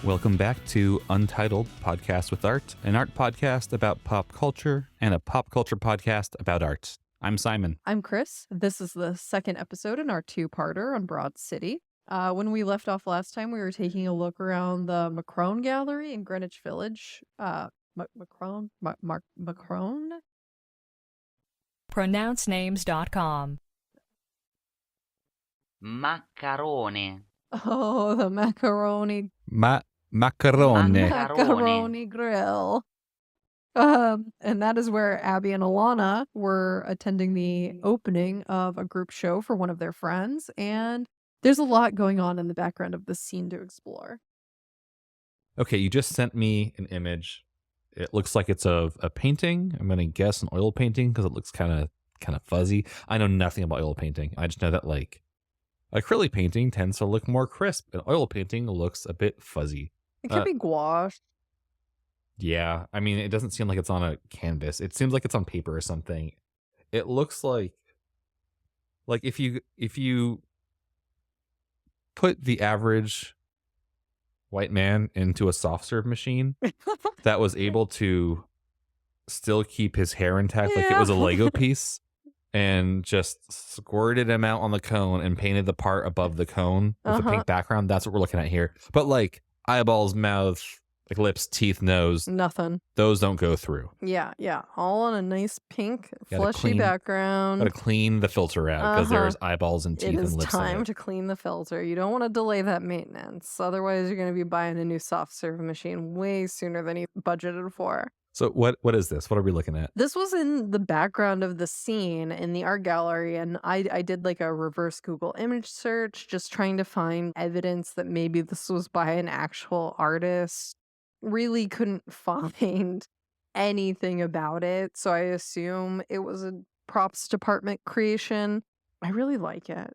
Welcome back to Untitled Podcast with Art, an art podcast about pop culture and a pop culture podcast about art. I'm Simon. I'm Crys. This is the second episode in our two-parter on Broad City. When we left off last time, we were taking a look around the Macron Gallery in Greenwich Village. Macron? pronouncenames.com. Maccarone. Oh, the macaroni Macarone. grill. And that is where Abbi and Alana were attending the opening of a group show for one of their friends, and there's a lot going on in the background of the scene to explore. Okay, you just sent me an image. It looks like it's of a painting. I'm going to guess an oil painting because it looks kind of fuzzy. I know nothing about oil painting. I just know that like acrylic painting tends to look more crisp, and oil painting looks a bit fuzzy. It could be gouache. Yeah, I mean, it doesn't seem like it's on a canvas. It seems like it's on paper or something. It looks like if you put the average white man into a soft serve machine that was able to still keep his hair intact like it was a Lego piece and just squirted him out on the cone and painted the part above the cone with a pink background, that's what we're looking at here. But like eyeballs, mouth, like lips, teeth, nose, Nothing. those don't go through. Yeah. All on a nice pink, Gotta fleshy background. Gotta clean the filter out because there's eyeballs and teeth It and is lips. time to clean the filter. You don't want to delay that maintenance. Otherwise, you're going to be buying a new soft serve machine way sooner than you budgeted for. So what is this? What are we looking at? This was in the background of the scene in the art gallery, and I did like a reverse Google image search, just trying to find evidence that maybe this was by an actual artist. Really couldn't find anything about it, so I assume it was a props department creation. I really like it.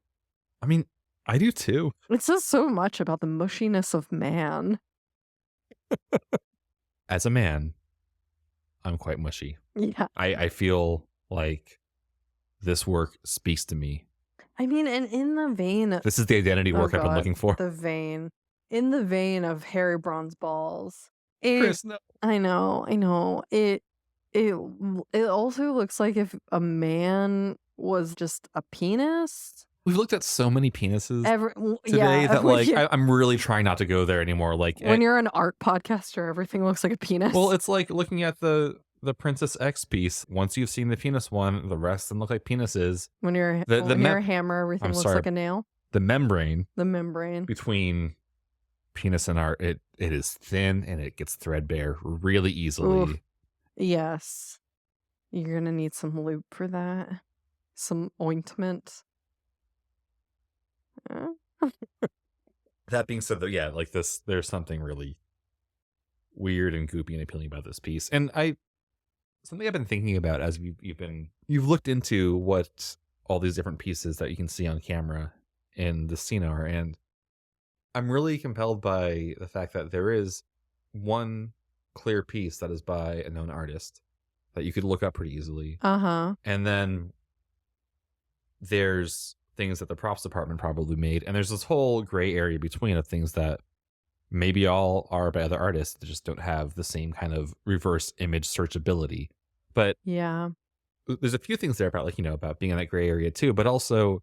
I mean, I do too. It says so much about the mushiness of man. As a man, I'm quite mushy. Yeah. I feel like this work speaks to me. I mean, and in the vein... This is the identity work I've been looking for. In the vein of Harry Braun's balls. Crys, no. I know. It also looks like if a man was just a penis. We've looked at so many penises today that like I'm really trying not to go there anymore. Like when you're an art podcaster, everything looks like a penis. Well, it's like looking at the Princess X piece. Once you've seen the penis one, the rest of them look like penises. When you're a hammer, everything looks like a nail. The membrane between penis and art, it is thin and it gets threadbare really easily. Oof. Yes. You're gonna need some lube for that. Some ointment. That being said, though, yeah, like this, there's something really weird and goopy and appealing about this piece. And something I've been thinking about as you've looked into what all these different pieces that you can see on camera in the scene are, and I'm really compelled by the fact that there is one clear piece that is by a known artist that you could look up pretty easily. And then there's things that the props department probably made, and there's this whole gray area between of things that maybe all are by other artists that just don't have the same kind of reverse image searchability. But yeah, there's a few things there about about being in that gray area too, but also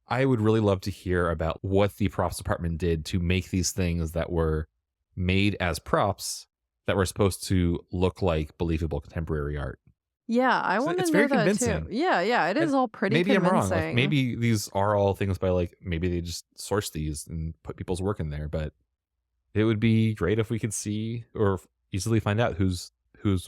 I would really love to hear about what the props department did to make these things that were made as props that were supposed to look like believable contemporary art. Yeah, I want to know very that convincing. too. Yeah, it is all pretty maybe convincing. I'm wrong. Like, maybe these are all things by maybe they just sourced these and put people's work in there. But it would be great if we could see or easily find out whose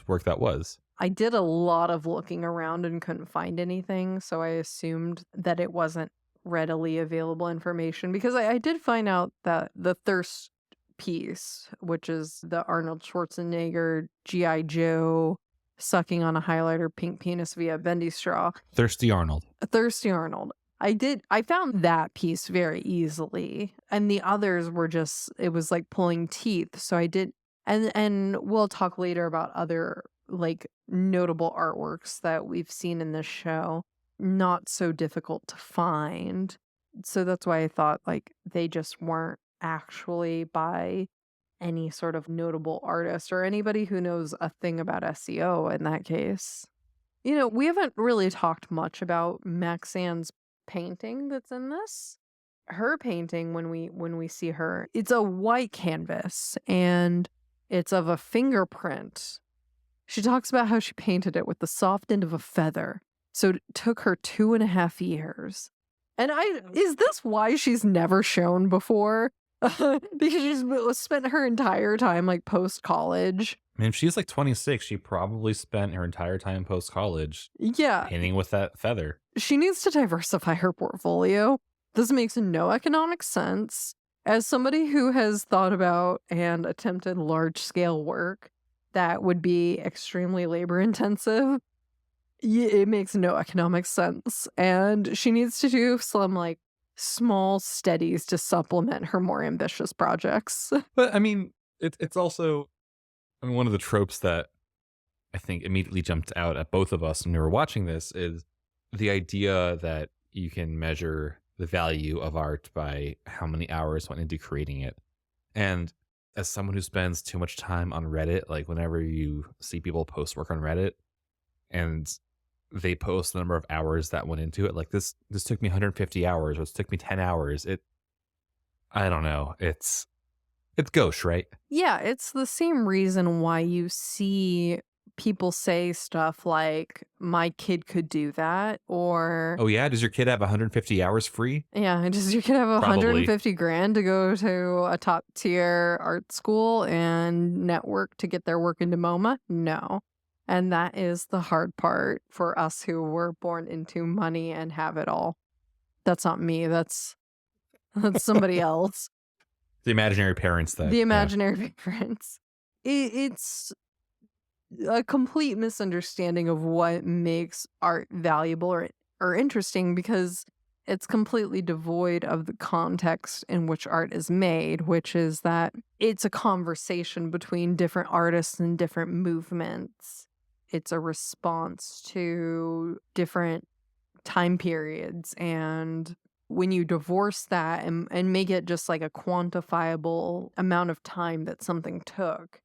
work that was. I did a lot of looking around and couldn't find anything, so I assumed that it wasn't readily available information, because I did find out that the Thirst piece, which is the Arnold Schwarzenegger G.I. Joe sucking on a highlighter pink penis via bendy straw. Thirsty Arnold. I found that piece very easily, and the others were just, it was like pulling teeth. So I did, and we'll talk later about other like notable artworks that we've seen in this show. Not so difficult to find. So that's why I thought like they just weren't actually by any sort of notable artist or anybody who knows a thing about SEO in that case. We haven't really talked much about Maxanne's painting that's in this. Her painting, when we see her, it's a white canvas and it's of a fingerprint. She talks about how she painted it with the soft end of a feather. So it took her 2.5 years. And is this why she's never shown before? Because she's spent her entire time like post-college. I mean, if she's like 26, she probably spent her entire time post-college painting with that feather. She needs to diversify her portfolio. This makes no economic sense. As somebody who has thought about and attempted large-scale work that would be extremely labor-intensive, it makes no economic sense. And she needs to do some like small steadies to supplement her more ambitious projects. But I mean, it's also, I mean, one of the tropes that I think immediately jumped out at both of us when we were watching this is the idea that you can measure the value of art by how many hours went into creating it. And as someone who spends too much time on Reddit, like whenever you see people post work on Reddit and they post the number of hours that went into it, like this took me 150 hours or this took me 10 hours. I don't know. It's gauche, right? Yeah, it's the same reason why you see people say stuff like, my kid could do that, or... Oh yeah? Does your kid have 150 hours free? Yeah, does your kid have Probably. 150 grand to go to a top tier art school and network to get their work into MoMA? No. And that is the hard part for us who were born into money and have it all. That's not me. That's somebody else. The imaginary parents that... The imaginary parents. It's a complete misunderstanding of what makes art valuable or interesting, because it's completely devoid of the context in which art is made, which is that it's a conversation between different artists and different movements. It's a response to different time periods. And when you divorce that and make it just like a quantifiable amount of time that something took,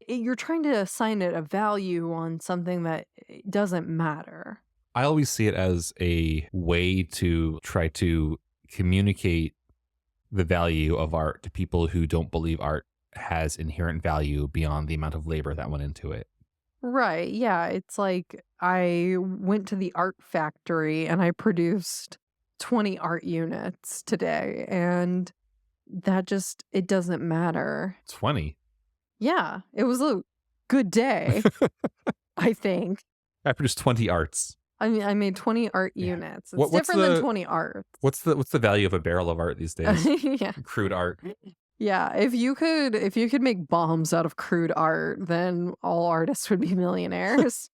you're trying to assign it a value on something that doesn't matter. I always see it as a way to try to communicate the value of art to people who don't believe art has inherent value beyond the amount of labor that went into it. Right. Yeah. It's like I went to the art factory and I produced 20 art units today, and that just, it doesn't matter. 20? Yeah. It was a good day, I think. I produced 20 arts. I mean, I made 20 art units. It's What's different than 20 arts. What's the value of a barrel of art these days? Yeah. Crude art. Yeah, if you could make bombs out of crude art, then all artists would be millionaires.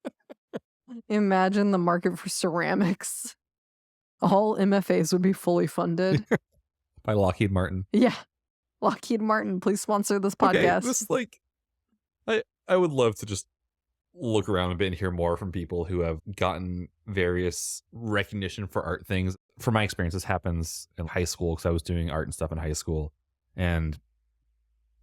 Imagine the market for ceramics. All MFAs would be fully funded. By Lockheed Martin. Yeah. Lockheed Martin, please sponsor this podcast. Okay, this, like, I would love to just look around a bit and hear more from people who have gotten various recognition for art things. From my experience, this happens in high school because I was doing art and stuff in high school. And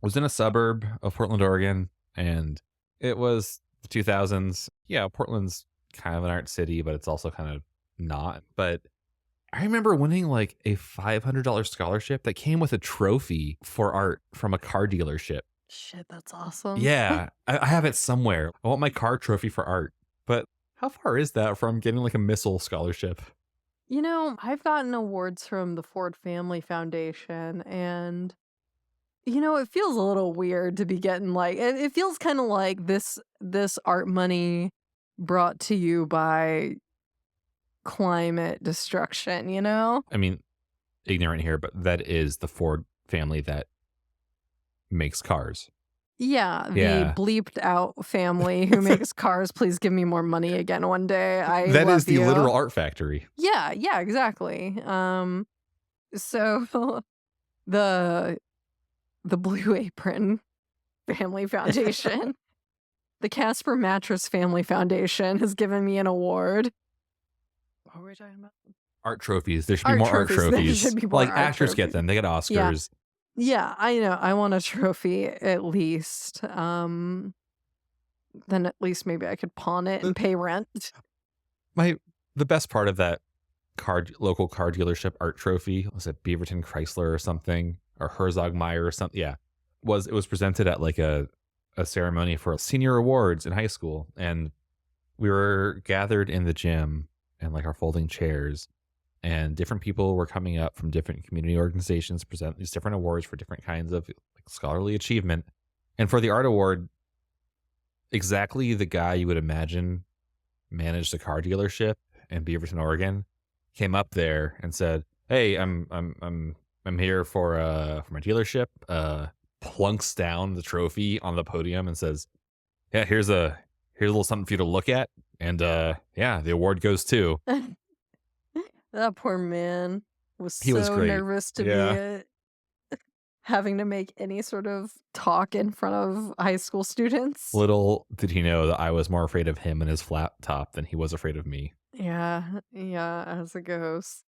I was in a suburb of Portland, Oregon, and it was the 2000s. Yeah, Portland's kind of an art city, but it's also kind of not. But I remember winning like a $500 scholarship that came with a trophy for art from a car dealership. Shit, that's awesome. Yeah, I have it somewhere. I want my car trophy for art. But how far is that from getting like a missile scholarship? You know, I've gotten awards from the Ford Family Foundation, and it feels a little weird to be getting like, it feels kind of like this art money brought to you by climate destruction, I mean, ignorant here, but that is the Ford family that makes cars. Yeah, the bleeped out family who makes cars. Please give me more money again one day. That love is the you. literal art factory. Yeah, exactly. So the Blue Apron Family Foundation, the Casper Mattress Family Foundation has given me an award. What were we talking about? Art trophies. There should be more art trophies. There should be more like art actors trophies. get them. They get Oscars. Yeah, I know. I want a trophy at least. Then at least maybe I could pawn it and pay rent. The best part of that local car dealership art trophy, was it Beaverton Chrysler or something, or Herzog Meyer or something? Yeah, it was presented at like a ceremony for senior awards in high school, and we were gathered in the gym and like our folding chairs, and different people were coming up from different community organizations to present these different awards for different kinds of like scholarly achievement. And for the art award, exactly the guy you would imagine managed a car dealership in Beaverton, Oregon, came up there and said, "Hey, I'm here for my dealership." Plunks down the trophy on the podium and says, "Yeah, here's a little something for you to look at, and yeah, the award goes to." That poor man was He was so great. nervous to Yeah. be having to make any sort of talk in front of high school students. Little did he know that I was more afraid of him and his flat top than he was afraid of me. Yeah, as it goes.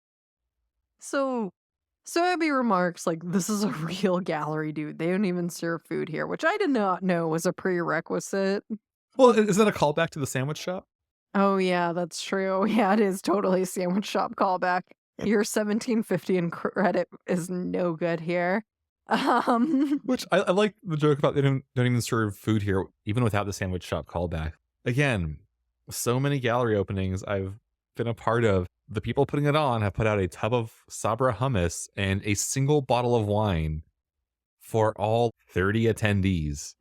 So Abby remarks like this is a real gallery, dude. They don't even serve food here, which I did not know was a prerequisite. Well, is that a callback to the sandwich shop? Oh yeah, that's true. Yeah, it is totally a sandwich shop callback. Your 1750 in credit is no good here. Which I like the joke about they don't even serve food here, even without the sandwich shop callback. Again, so many gallery openings I've been a part of. The people putting it on have put out a tub of Sabra hummus and a single bottle of wine for all 30 attendees.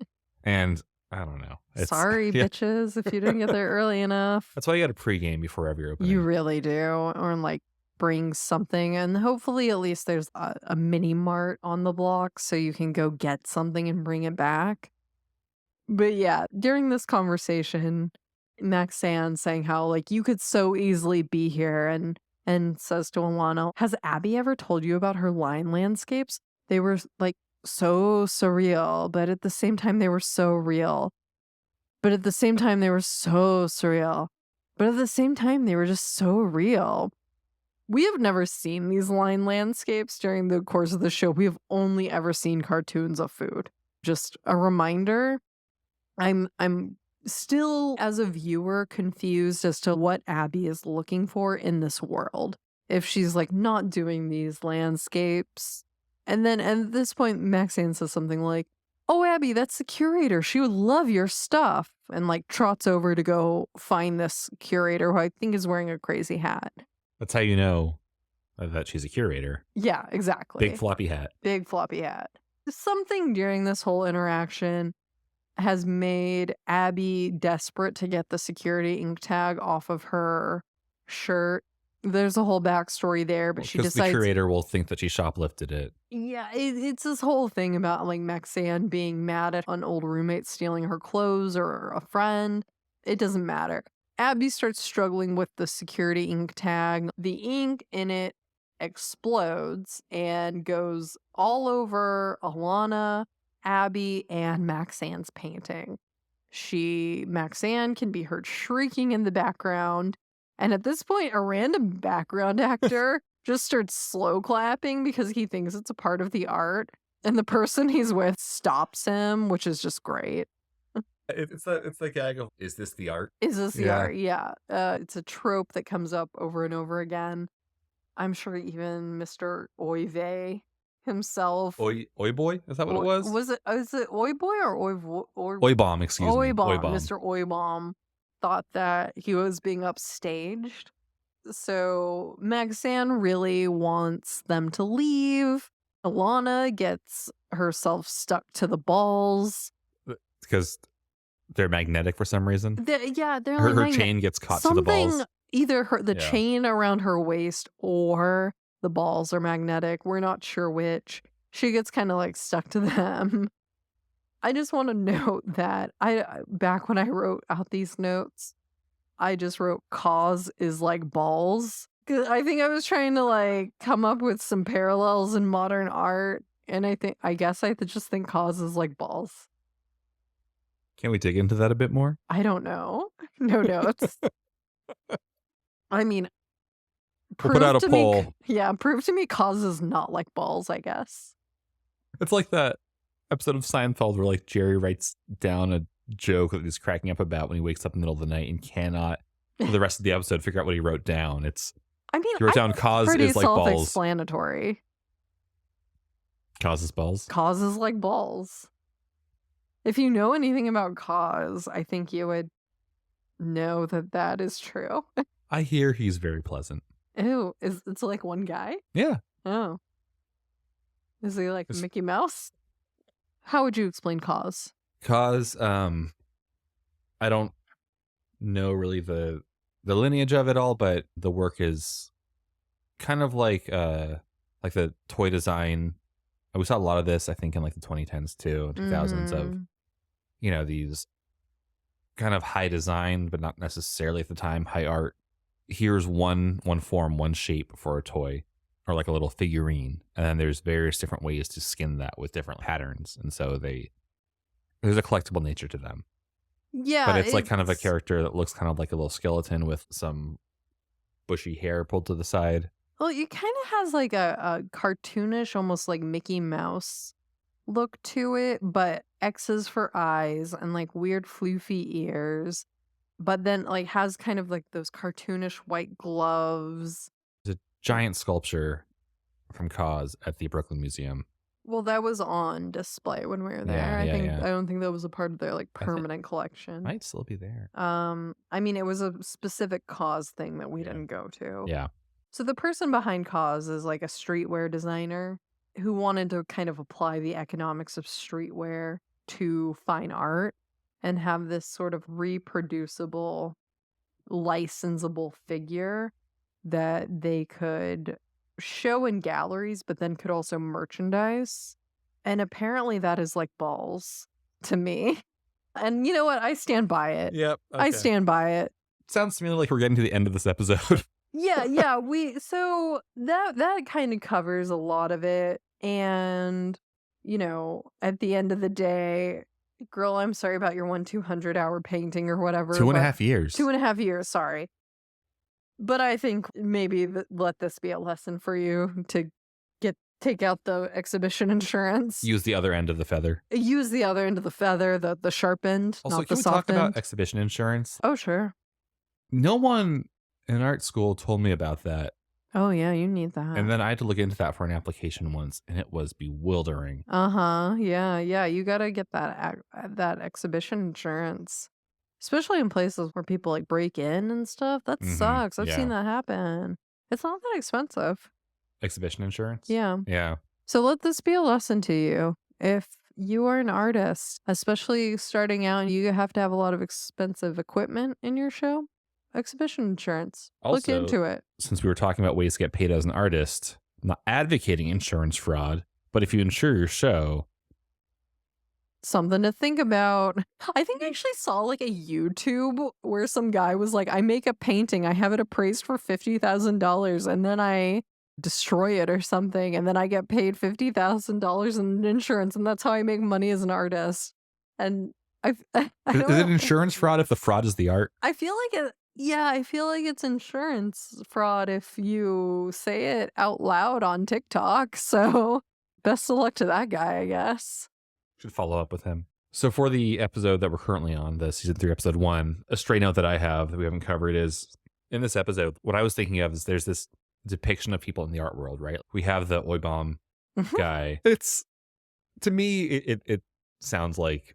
And I don't know. Sorry, yeah. bitches, if you didn't get there early enough. That's why you got to pregame before every opening. You really do. Or like bring something, and hopefully at least there's a mini mart on the block so you can go get something and bring it back. But yeah, during this conversation, Maxan saying how like you could so easily be here, and says to Alana, "Has Abby ever told you about her line landscapes? They were like so surreal, but at the same time they were so real. But at the same time they were so surreal. But at the same time they were just so real." We have never seen these line landscapes during the course of the show. We have only ever seen cartoons of food. Just a reminder, I'm still, as a viewer, confused as to what Abby is looking for in this world. If she's like not doing these landscapes. And then at this point, Maxine says something like, "Oh, Abby, that's the curator. She would love your stuff." And like trots over to go find this curator who I think is wearing a crazy hat. That's how you know that she's a curator. Yeah, exactly. Big floppy hat. Big floppy hat. Something during this whole interaction has made Abby desperate to get the security ink tag off of her shirt. There's a whole backstory there, but she Because decides the curator will think that she shoplifted it. Yeah, it's this whole thing about like Maxan being mad at an old roommate stealing her clothes or a friend. It doesn't matter. Abby starts struggling with the security ink tag. The ink in it explodes and goes all over Alana, Abby, and Maxan's painting. Maxan can be heard shrieking in the background. And at this point, a random background actor just starts slow clapping because he thinks it's a part of the art. And the person he's with stops him, which is just great. It's the gag of, is this the art? Is this the art? Yeah. It's a trope that comes up over and over again. I'm sure even Mr. Oy Vey himself. Oi boy? Is that what it was? Is it Oy Boy or Oi bomb, excuse me. Oy Bomb. Mr. Oy Bomb thought that he was being upstaged. So Maxan really wants them to leave. Alana gets herself stuck to the balls. Because they're magnetic for some reason. They're Her chain gets caught to the balls. Either the chain around her waist or the balls are magnetic. We're not sure which. She gets kind of like stuck to them. I just want to note that back when I wrote out these notes, I just wrote KAWS is like balls. I think I was trying to like come up with some parallels in modern art, and I guess I just think KAWS is like balls. Can we dig into that a bit more? I don't know. No notes. I mean, We'll put out a poll. Prove to me KAWS is not like balls, I guess. It's like that episode of Seinfeld where like Jerry writes down a joke that he's cracking up about when he wakes up in the middle of the night and cannot for the rest of the episode figure out what he wrote down. I mean, He wrote down think it's KAWS pretty is like balls. self-explanatory. KAWS is balls. KAWS is like balls. If you know anything about KAWS, I think you would know that that is true. I hear he's very pleasant. Ew, it's like one guy? Yeah. Oh. Is he like It's- Mickey Mouse? How would you explain KAWS? KAWS, I don't know really the lineage of it all, but the work is kind of like the toy design. We saw a lot of this, I think, in like the 2010s too, 2000s of, you know, these kind of high design, but not necessarily at the time high art. Here's one form, one shape for a toy or like a little figurine. And then there's various different ways to skin that with different patterns. And so there's a collectible nature to them. Yeah. But it's like kind of a character that looks kind of like a little skeleton with some bushy hair pulled to the side. Well, it kind of has like a cartoonish, almost like Mickey Mouse look to it, but X's for eyes and like weird floofy ears. But then like has kind of like those cartoonish white gloves. There's a giant sculpture from KAWS at the Brooklyn Museum. Well, that was on display when we were there. Yeah. I don't think that was a part of their like I think- permanent collection. Might still be there. I mean, it was a specific KAWS thing that we didn't go to. Yeah. So the person behind KAWS is like a streetwear designer who wanted to kind of apply the economics of streetwear to fine art and have this sort of reproducible, licensable figure that they could show in galleries, but then could also merchandise. And apparently that is like balls to me. And you know what? I stand by it. Yep. I stand by it. Sounds to me like we're getting to the end of this episode. Yeah, so that kind of covers a lot of it. And, you know, at the end of the day, girl, I'm sorry about your 200-hour painting or whatever. 2.5 years. 2.5 years, sorry. But I think maybe let this be a lesson for you to take out the exhibition insurance. Use the other end of the feather. Use the other end of the feather, the sharp end, Also, not can the we talk soft about end. exhibition insurance? Oh, sure. No one in art school told me about that. Oh, yeah, you need that. And then I had to look into that for an application once, and it was bewildering. Uh-huh. Yeah. You gotta get that exhibition insurance. Especially in places where people like break in and stuff. That Mhm, sucks. I've seen yeah. that happen. It's not that expensive. Exhibition insurance? Yeah. Yeah. So let this be a lesson to you. If you are an artist, especially starting out, you have to have a lot of expensive equipment in your show. Exhibition insurance. Look Also, into it. Since we were talking about ways to get paid as an artist, I'm not advocating insurance fraud, but if you insure your show, Something to think about. I think I actually saw like a YouTube where some guy was like, I make a painting, I have it appraised for $50,000, and then I destroy it or something, and then I get paid $50,000 in insurance, and that's how I make money as an artist. And I is don't it know. insurance fraud if the fraud is the art? I feel like I feel like it's insurance fraud if you say it out loud on TikTok. So best of luck to that guy, I guess. Should follow up with him. So for the episode that we're currently on, the season 3, episode 1, a stray note that I have that we haven't covered is in this episode, what I was thinking of is there's this depiction of people in the art world, right? We have the Oi Bomb guy. It's, to me, it sounds like,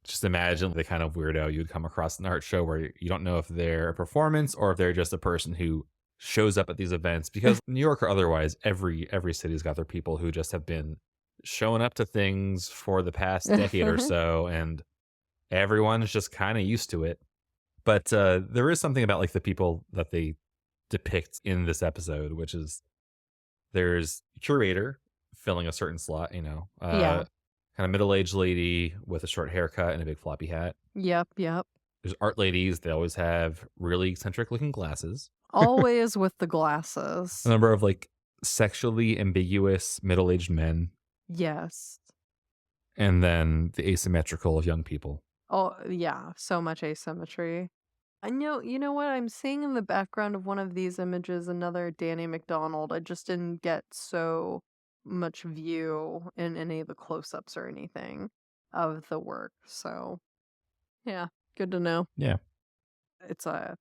just imagine the kind of weirdo you'd come across in an art show where you don't know if they're a performance or if they're just a person who shows up at these events. Because New York or otherwise, every city's got their people who just have been showing up to things for the past decade or so, and everyone's just kind of used to it. But there is something about like the people that they depict in this episode, which is there's a curator filling a certain slot, you know, Yeah. kind of middle-aged lady with a short haircut and a big floppy hat. Yep. There's art ladies. They always have really eccentric looking glasses. Always with the glasses. A number of like sexually ambiguous middle-aged men. Yes. And then the asymmetrical young people. Oh, yeah. So much asymmetry. I know, you know what? I'm seeing in the background of one of these images another Danny McDonald. I just didn't get so much view in any of the close-ups or anything of the work. So, yeah, good to know. Yeah. It's a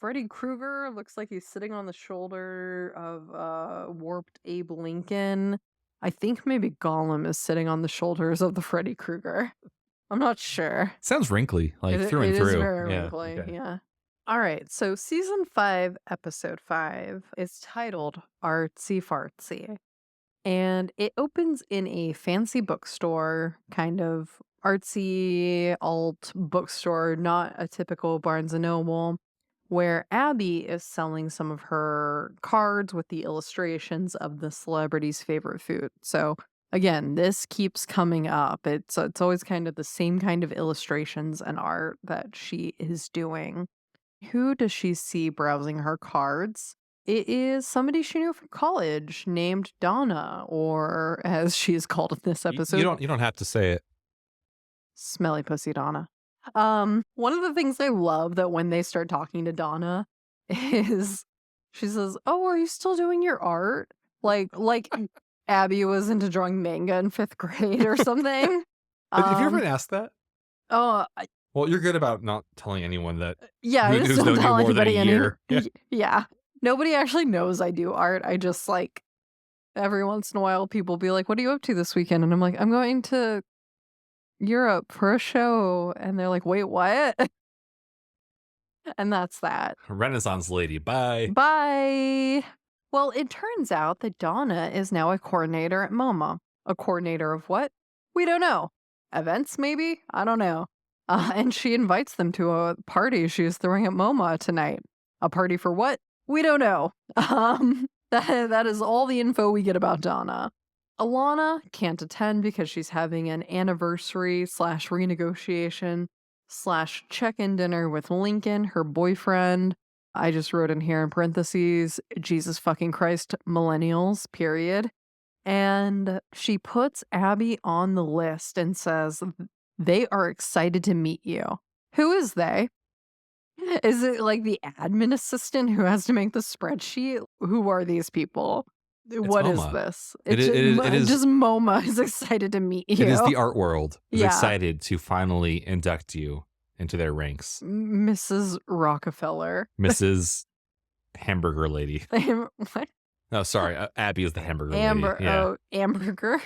Freddy Krueger. Looks like he's sitting on the shoulder of warped Abe Lincoln. I think maybe Gollum is sitting on the shoulders of the Freddy Krueger. I'm not sure. Sounds wrinkly, like It through and is through. very Yeah, wrinkly, okay. yeah. All right, so season 5, episode 5 is titled Artsy Fartsy. And it opens in a fancy bookstore, kind of artsy alt bookstore, not a typical Barnes & Noble, where Abbi is selling some of her cards with the illustrations of the celebrity's favorite food. So again, this keeps coming up. It's always kind of the same kind of illustrations and art that she is doing. Who does she see browsing her cards? It is somebody she knew from college named Donna, or as she is called in this episode, You don't have to say it. Smelly Pussy Donna. One of the things I love that when they start talking to Donna is she says, "Oh, are you still doing your art?" Like Abbi was into drawing manga in 5th grade or something. Have you ever been asked that? Oh, Well, you're good about not telling anyone that. yeah, I just who's don't known you tell more than a anybody year. Yeah. Nobody actually knows I do art. I just like every once in a while people be like, "What are you up to this weekend?" And I'm like, "I'm going to Europe for a show." And they're like, "Wait, what?" And that's that. Renaissance lady. Bye. Bye. Well, it turns out that Donna is now a coordinator at MoMA. A coordinator of what? We don't know. Events, maybe? I don't know. And she invites them to a party she's throwing at MoMA tonight. A party for what? We don't know. That is all the info we get about Donna. Alana can't attend because she's having an anniversary / renegotiation / check-in dinner with Lincoln, her boyfriend. I just wrote in here in parentheses, Jesus fucking Christ, millennials, period. And she puts Abbi on the list and says, they are excited to meet you. Who is they? Is it like the admin assistant who has to make the spreadsheet? Who are these people? What is MoMA. this? It is just MoMA is excited to meet you. It is the art world. Is Yeah. excited to finally induct you into their ranks. Mrs. Rockefeller. Mrs. Hamburger Lady. What? No, sorry. Abbi is the hamburger Amber. lady. Yeah. Oh, hamburger.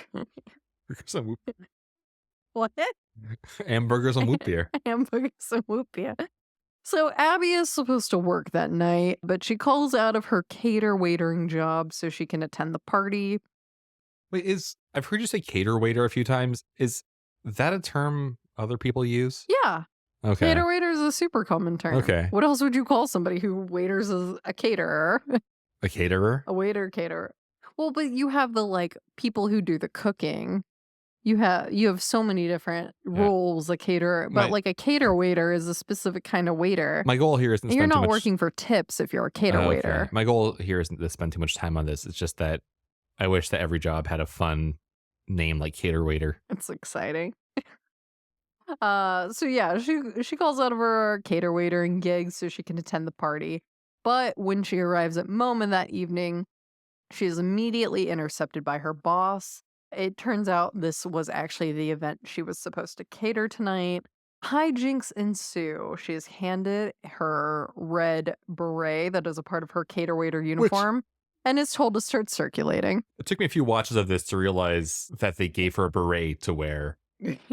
What? Hamburgers on whoop beer. Hamburgers and whoop beer. So Abbi is supposed to work that night, but she calls out of her cater waitering job so she can attend the party. Wait, I've heard you say cater waiter a few times. Is that a term other people use? Yeah. Okay. Cater waiter is a super common term. Okay. What else would you call somebody who waiters as a caterer? A caterer? A waiter caterer. Well, but you have the like people who do the cooking. You have so many different roles, a caterer, but like a cater waiter is a specific kind of waiter. My goal here isn't to You're spend not too much... working for tips if you're a cater waiter. My goal here isn't to spend too much time on this. It's just that I wish that every job had a fun name like cater waiter. It's exciting. So yeah, she calls out of her cater waitering gig so she can attend the party. But when she arrives at MoMA that evening, she is immediately intercepted by her boss. It turns out this was actually the event she was supposed to cater tonight. Hijinks ensue. She is handed her red beret that is a part of her cater waiter uniform and is told to start circulating. It took me a few watches of this to realize that they gave her a beret to wear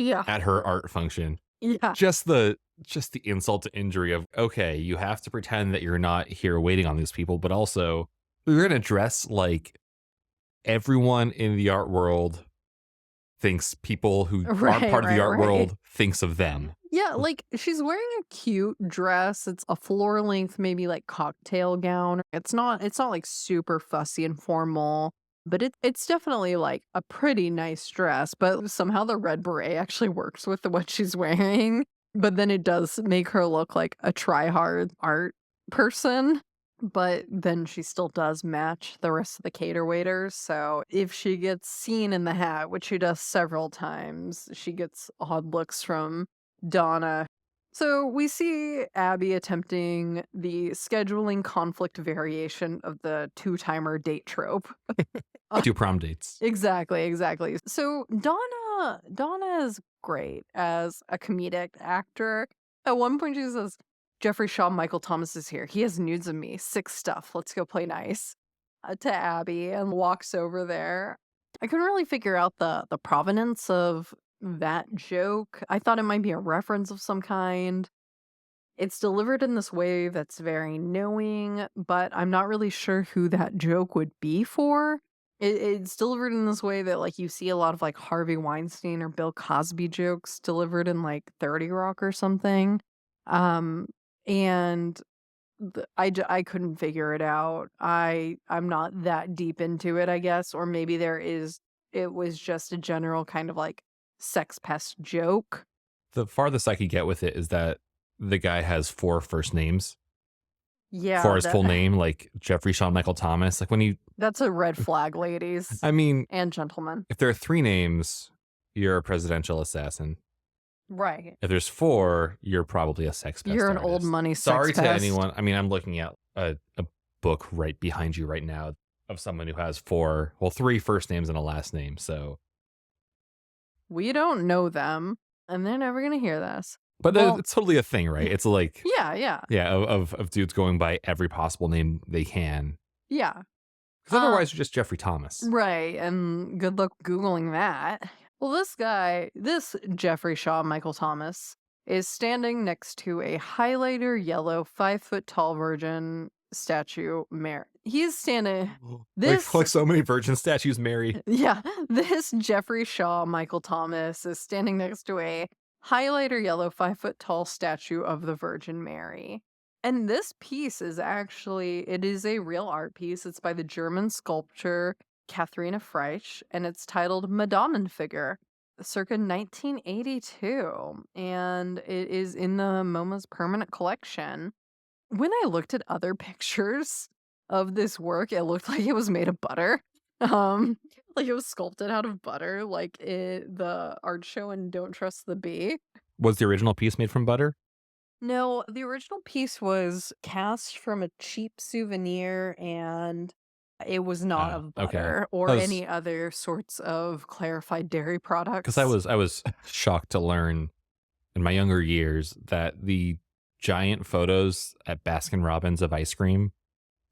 at her art function. Yeah. Just the insult to injury of, okay, you have to pretend that you're not here waiting on these people, but also you're going to dress like everyone in the art world thinks people who aren't part of the art world thinks of them. Yeah, like she's wearing a cute dress. It's a floor length, maybe like cocktail gown. It's not like super fussy and formal, but it's definitely like a pretty nice dress. But somehow the red beret actually works with what she's wearing. But then it does make her look like a try-hard art person. But then she still does match the rest of the cater waiters. So if she gets seen in the hat, which she does several times, she gets odd looks from Donna. So we see Abbi attempting the scheduling conflict variation of the 2-timer date trope. 2 prom dates. Exactly. So Donna is great as a comedic actor. At one point she says, Jeffrey Shaw Michael Thomas is here. He has nudes of me. Sick stuff. Let's go play nice. To Abby, and walks over there. I couldn't really figure out the provenance of that joke. I thought it might be a reference of some kind. It's delivered in this way that's very knowing, but I'm not really sure who that joke would be for. It's delivered in this way that, like, you see a lot of, like, Harvey Weinstein or Bill Cosby jokes delivered in, like, 30 Rock or something. Um, and I couldn't figure it out. I'm not that deep into it, I guess, or maybe it was just a general kind of, like, sex pest joke. The farthest I could get with it is that the guy has 4 first names Yeah, for his full name, like Jeffrey Sean Michael Thomas. Like when you, that's a red flag, ladies I mean, and gentlemen. if there are 3 names, you're a presidential assassin. Right. If there's 4, you're probably a sex pest You're an artist. old money sex Sorry to pest. anyone. I mean, I'm looking at a book right behind you right now of someone who has 3 first names and a last name. So We don't know them, and they're never gonna hear this. but Well- it's totally a thing, right? It's like Yeah. of dudes going by every possible name they can. Yeah. Because otherwise, you're just Jeffrey Thomas. Right, and good luck Googling that. Well, this Jeffrey Shaw Michael Thomas, is standing next to a highlighter yellow 5-foot tall virgin statue Mary. He's standing. This like so many virgin statues, Mary. Yeah, this Jeffrey Shaw Michael Thomas is standing next to a highlighter yellow 5-foot tall statue of the Virgin Mary. And this piece is it is a real art piece. It's by the German sculptor Katharina Fritsch, and it's titled Madonnenfigur, circa 1982. And it is in the MoMA's permanent collection. When I looked at other pictures of this work, it looked like it was made of butter. Like it was sculpted out of butter, like the art show in Don't Trust the Bee. Was the original piece made from butter? No, the original piece was cast from a cheap souvenir, and it was not of okay. butter or I was- any other sorts of clarified dairy products. Because I was shocked to learn in my younger years that the giant photos at Baskin Robbins of ice cream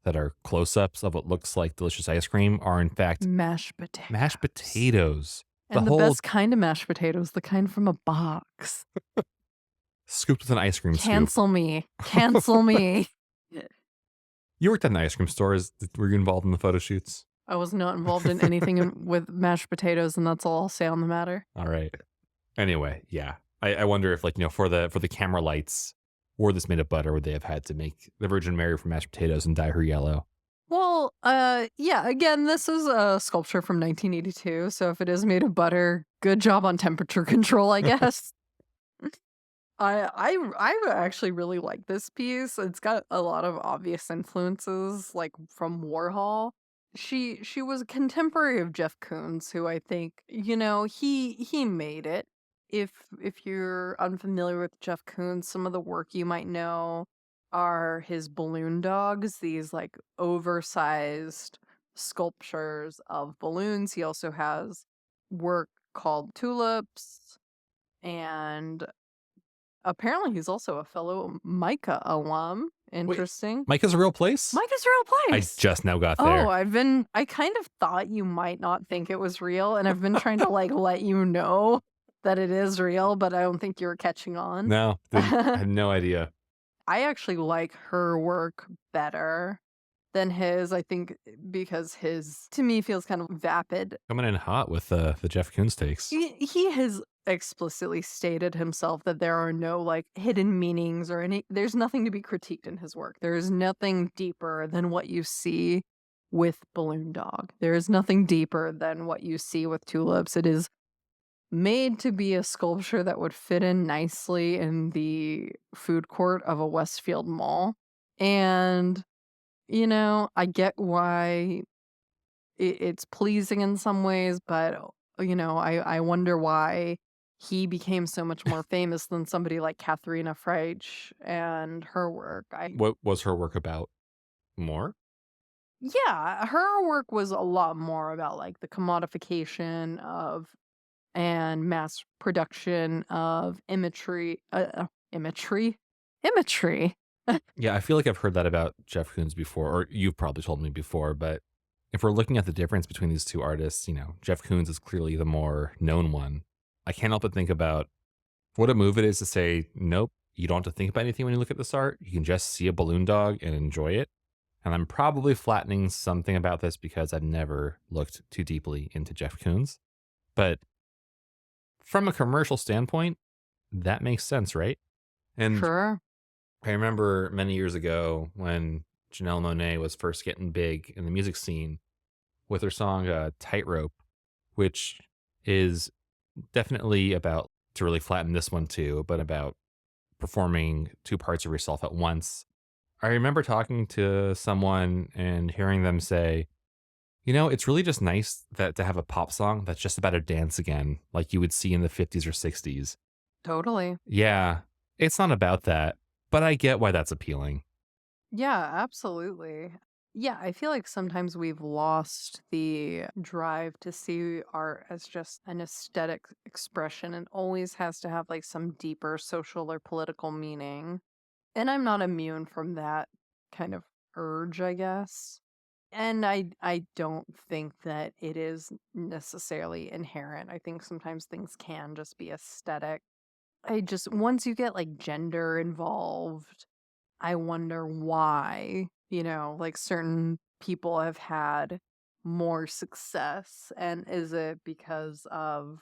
that are close-ups of what looks like delicious ice cream are in fact mashed potatoes. mashed potatoes. And the whole best kind of mashed potatoes, the kind from a box. scooped with an ice cream scoop. Cancel me. Cancel me. You worked at an ice cream store. Were you involved in the photo shoots? I was not involved in anything with mashed potatoes, and that's all I'll say on the matter. All right. Anyway, yeah. I wonder if, like, for the camera lights, were this made of butter, would they have had to make the Virgin Mary from mashed potatoes and dye her yellow? Well, yeah, again, this is a sculpture from 1982, so if it is made of butter, good job on temperature control, I guess. I actually really like this piece. It's got a lot of obvious influences, like from Warhol. She was a contemporary of Jeff Koons, who I think, he made it. If you're unfamiliar with Jeff Koons, some of the work you might know are his balloon dogs, these like oversized sculptures of balloons. He also has work called Tulips, and apparently he's also a fellow Micah alum. Interesting. Micah's a real place? Micah's a real I place. just now got there. Oh, I kind of thought you might not think it was real, and I've been trying to like let you know that it is real, but I don't think you were catching on. No, I had no idea. I actually like her work better than his, I think, because his, to me, feels kind of vapid. Coming in hot with the Jeff Koons takes. He has explicitly stated himself that there are no, like, hidden meanings or there's nothing to be critiqued in his work. There is nothing deeper than what you see with Balloon Dog. There is nothing deeper than what you see with Tulips. It is made to be a sculpture that would fit in nicely in the food court of a Westfield mall. And, I get why it's pleasing in some ways, but, I wonder why he became so much more famous than somebody like Katharina Fritsch and her work. What was her work about? More? Yeah, her work was a lot more about like the commodification of and mass production of imagery. Yeah, I feel like I've heard that about Jeff Koons before, or you've probably told me before. But if we're looking at the difference between these two artists, Jeff Koons is clearly the more known one. I can't help but think about what a move it is to say, nope, you don't have to think about anything when you look at this art. You can just see a balloon dog and enjoy it. And I'm probably flattening something about this because I've never looked too deeply into Jeff Koons. But from a commercial standpoint, that makes sense, right? And Sure. I remember many years ago when Janelle Monáe was first getting big in the music scene with her song Tightrope, which is definitely about, to really flatten this one too, but about performing two parts of yourself at once. I remember talking to someone and hearing them say, it's really just nice that to have a pop song that's just about a dance again, like you would see in the 50s or 60s. Totally. Yeah, it's not about that, but I get why that's appealing. Yeah, absolutely. Yeah, I feel like sometimes we've lost the drive to see art as just an aesthetic expression and always has to have like some deeper social or political meaning. And I'm not immune from that kind of urge, I guess. And I don't think that it is necessarily inherent. I think sometimes things can just be aesthetic. I just once you get like gender involved, I wonder why, like certain people have had more success. And is it because of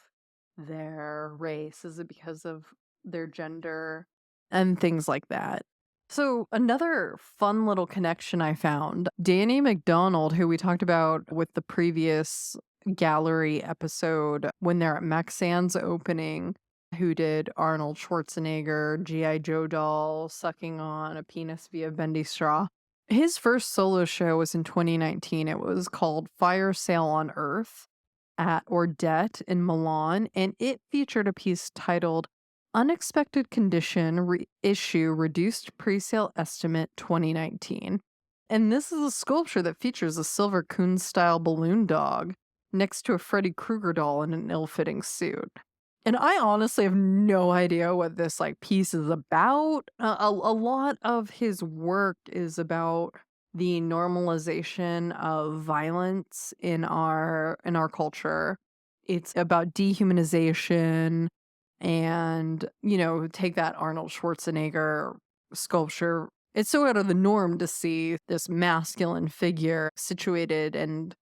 their race? Is it because of their gender and things like that? So, another fun little connection I found Danny McDonald, who we talked about with the previous gallery episode when they're at Maxan's opening, who did Arnold Schwarzenegger, G.I. Joe doll, sucking on a penis via bendy straw. His first solo show was in 2019. It was called Fire Sale on Earth at Ordette in Milan, and it featured a piece titled Unexpected Condition Reissue Reduced Presale Estimate 2019. And this is a sculpture that features a silver Koons style balloon dog next to a Freddy Krueger doll in an ill-fitting suit. And I honestly have no idea what this like piece is about. A lot of his work is about the normalization of violence in our culture. It's about dehumanization and, take that Arnold Schwarzenegger sculpture. It's so out of the norm to see this masculine figure situated and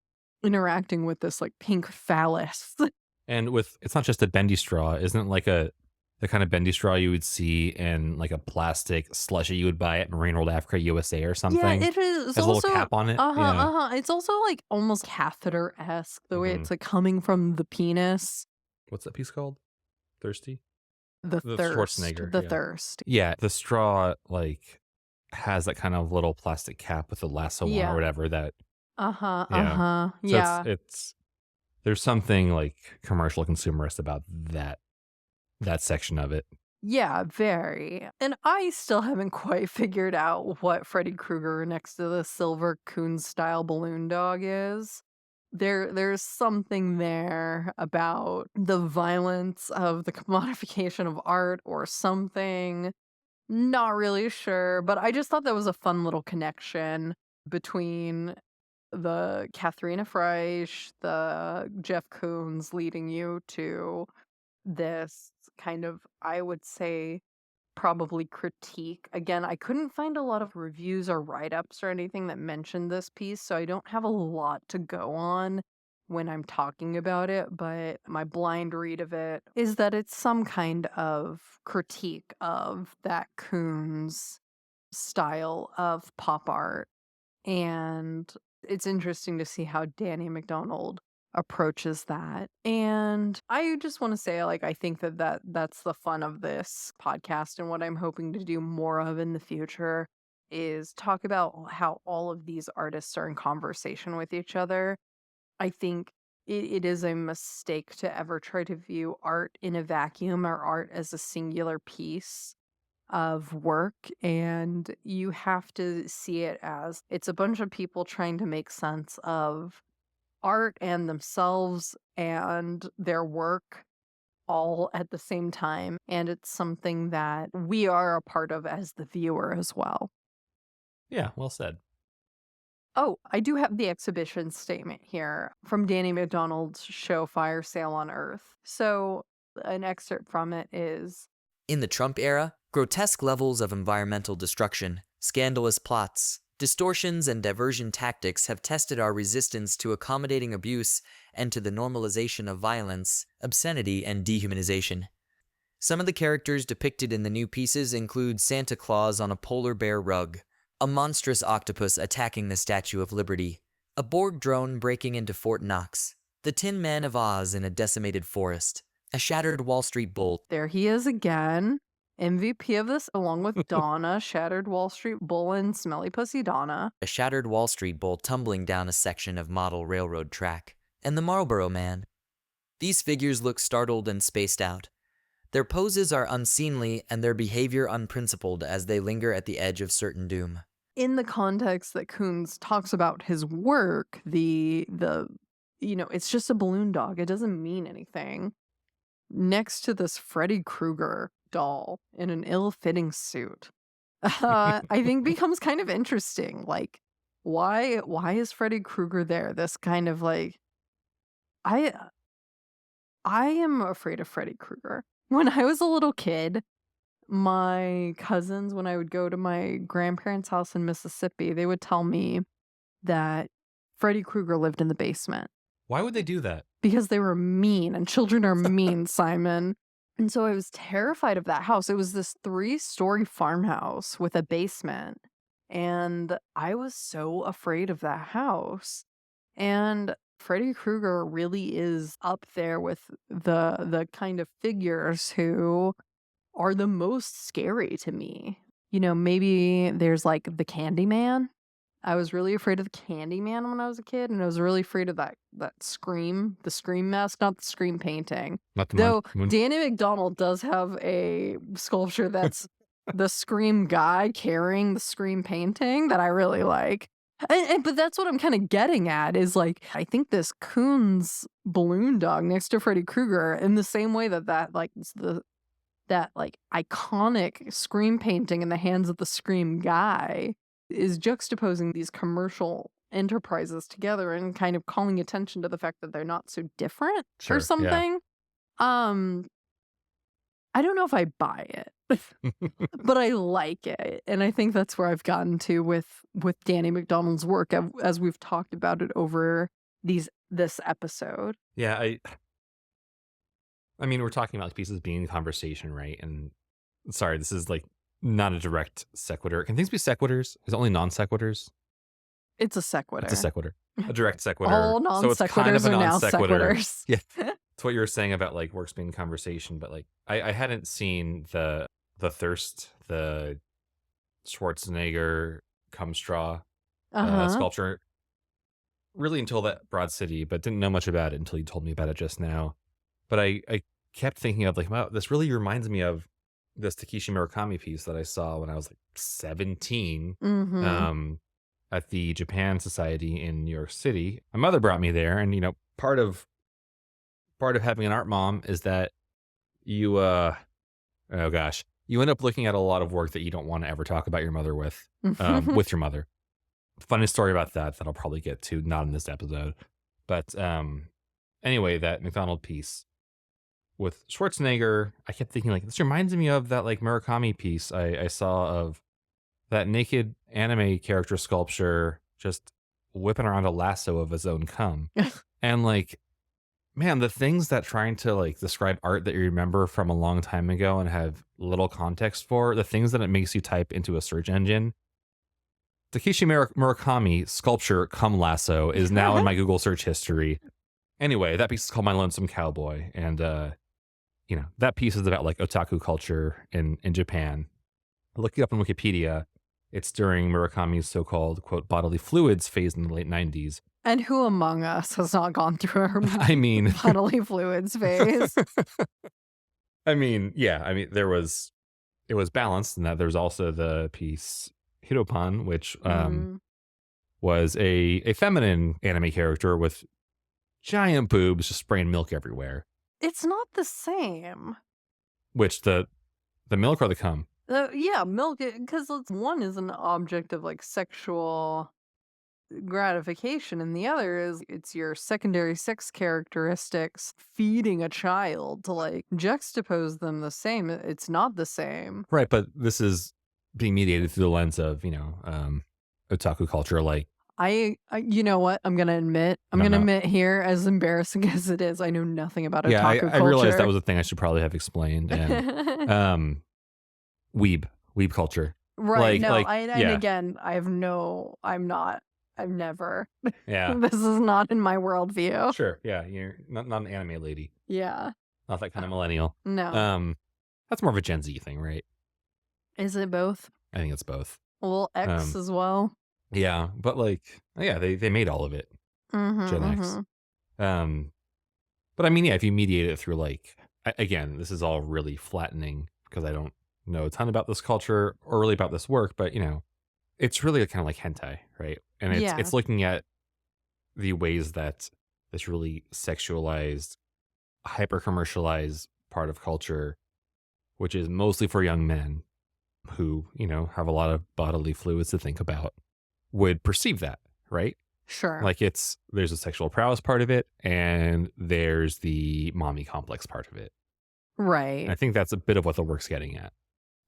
interacting with this like pink phallus. And it's not just a bendy straw, isn't it like the kind of bendy straw you would see in like a plastic slushy you would buy at Marine World Africa USA or Yeah, something? it is. It's Has a little also cap on it. uh-huh, Yeah. uh-huh. It's also like almost catheter-esque, the way Hmm. it's like coming from the penis. What's that piece called? Thirsty? The The thirst. Schwarzenegger. The Yeah. thirst. Yeah. The straw like has that kind of little plastic cap with the lasso on or Yeah. whatever that. Uh-huh, Yeah. uh-huh. So it's Yeah. it's there's something like commercial consumerist about that section of it. Yeah, very. And I still haven't quite figured out what Freddy Krueger next to the silver Coon style balloon dog is. There's something there about the violence of the commodification of art or something. Not really sure, but I just thought that was a fun little connection between the Katharina Fritsch, the Jeff Koons leading you to this kind of, I would say, probably critique. Again, I couldn't find a lot of reviews or write-ups or anything that mentioned this piece, so I don't have a lot to go on when I'm talking about it, but my blind read of it is that it's some kind of critique of that Koons style of pop art. And it's interesting to see how Danny McDonald approaches that. And I just want to say like I think that's the fun of this podcast and what I'm hoping to do more of in the future is talk about how all of these artists are in conversation with each other. I think it is a mistake to ever try to view art in a vacuum or art as a singular piece. of work, and you have to see it as it's a bunch of people trying to make sense of art and themselves and their work all at the same time. And it's something that we are a part of as the viewer as well. Yeah, well said. Oh, I do have the exhibition statement here from Danny McDonald's show Fire Sale on Earth. So an excerpt from it is, In the Trump era, grotesque levels of environmental destruction, scandalous plots, distortions, and diversion tactics have tested our resistance to accommodating abuse and to the normalization of violence, obscenity, and dehumanization. Some of the characters depicted in the new pieces include Santa Claus on a polar bear rug, a monstrous octopus attacking the Statue of Liberty, a Borg drone breaking into Fort Knox, the Tin Man of Oz in a decimated forest, a shattered Wall Street bull. there he is again, MVP of this, along with Donna, Shattered Wall Street Bull, and Smelly Pussy Donna. A shattered Wall Street bull tumbling down a section of model railroad track, and the Marlboro Man. These figures look startled and spaced out. Their poses are unseemly and their behavior unprincipled as they linger at the edge of certain doom. In the context that Koons talks about his work, it's just a balloon dog. It doesn't mean anything. Next to this Freddy Krueger doll in an ill-fitting suit, I think becomes kind of interesting. Like, why is Freddy Krueger there? This kind of like, I am afraid of Freddy Krueger. When I was a little kid, my cousins, when I would go to my grandparents' house in Mississippi, they would tell me that Freddy Krueger lived in the basement. Why would they do that? Because they were mean, and children are mean, Simon. And so I was terrified of that house. It was this 3-story farmhouse with a basement. And I was so afraid of that house. And Freddy Krueger really is up there with the kind of figures who are the most scary to me. Maybe there's like the Candyman. I was really afraid of the Candyman when I was a kid, and I was really afraid of the Scream mask, not the Scream painting. Not the Though moon. Danny McDonald does have a sculpture that's the Scream guy carrying the Scream painting that I really like. But that's what I'm kind of getting at is like, I think this Koons balloon dog next to Freddy Krueger, in the same way that iconic Scream painting in the hands of the Scream guy is juxtaposing these commercial enterprises together and kind of calling attention to the fact that they're not so different Sure, or yeah. something. I don't know if I buy it, but I like it. And I think that's where I've gotten to with Danny McDonald's work as we've talked about it over this episode. Yeah, I mean, we're talking about pieces being in conversation, right? And sorry, this is like not a direct sequitur. Can things be sequiturs? Is it only non sequiturs? It's a sequitur. It's a sequitur. A direct sequitur. All non So it's kind of sequiturs a are now non sequitur. sequiturs. Yeah. It's what you were saying about like works being conversation, but like I hadn't seen the Thirst, the Schwarzenegger Cumstraw sculpture really until that Broad City, but didn't know much about it until you told me about it just now. But I kept thinking of like, wow, this really reminds me of this Takashi Murakami piece that I saw when I was like 17 at the Japan Society in New York City. My mother brought me there, and part of having an art mom is that you you end up looking at a lot of work that you don't want to ever talk about your mother with your mother. Funny story about that I'll probably get to, not in this episode. But anyway, that McDonald piece with Schwarzenegger, I kept thinking like, this reminds me of that like Murakami piece I saw of that naked anime character sculpture just whipping around a lasso of his own cum. And like, man, the things that trying to like describe art that you remember from a long time ago and have little context for, the things that it makes you type into a search engine. Takashi Murakami sculpture cum lasso is now in my Google search history. Anyway, that piece is called My Lonesome Cowboy. And, that piece is about like otaku culture in Japan. Look it up on Wikipedia. It's during Murakami's so-called, quote, bodily fluids phase in the late 90s. And who among us has not gone through our bodily fluids phase? I mean, there was it was balanced in that there's also the piece Hiropan, which Mhm. was a feminine anime character with giant boobs just spraying milk everywhere. It's not the same. Which the milk or the cum? Yeah, milk, because one is an object of like sexual gratification, and the other is it's your secondary sex characteristics feeding a child to like juxtapose them the same. It's not the same. Right, but this is being mediated through the lens of, otaku culture. Like, You know what? I'm gonna admit. I'm No, gonna no. admit here, as embarrassing as it is, I know nothing about yeah, otaku I realized that culture. was a thing I should probably have explained. And weeb culture. Right. No, like, and yeah. again, I've never. Yeah. This is not in my worldview. Sure. Yeah, you're not an anime lady. Yeah. Not that kind of millennial. No. That's more of a Gen Z thing, right? Is it both? I think it's both. Well, X as well. Yeah, but they made all of it. Mm-hmm, Gen X. But I mean, yeah, if you mediate it through again, this is all really flattening because I don't know a ton about this culture or really about this work, but it's really kind of like hentai, right? And Yeah. it's looking at the ways that this really sexualized, hyper commercialized part of culture, which is mostly for young men who, have a lot of bodily fluids to think about, would perceive that, right? Sure. Like there's a sexual prowess part of it and there's the mommy complex part of it. Right. I think that's a bit of what the work's getting at.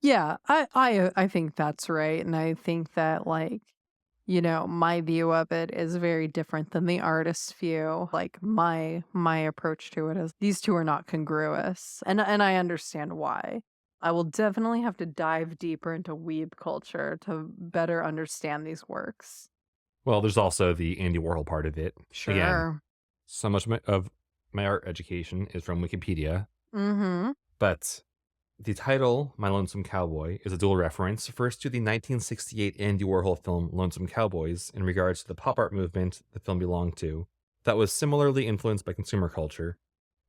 Yeah, I think that's right. And I think that my view of it is very different than the artist's view. Like my approach to it is these two are not congruous. And I understand why. I will definitely have to dive deeper into weeb culture to better understand these works. Well, there's also the Andy Warhol part of it. Sure. Again, so much of my art education is from Wikipedia. Mm-hmm. But the title, My Lonesome Cowboy, is a dual reference, first to the 1968 Andy Warhol film Lonesome Cowboys in regards to the pop art movement the film belonged to, that was similarly influenced by consumer culture.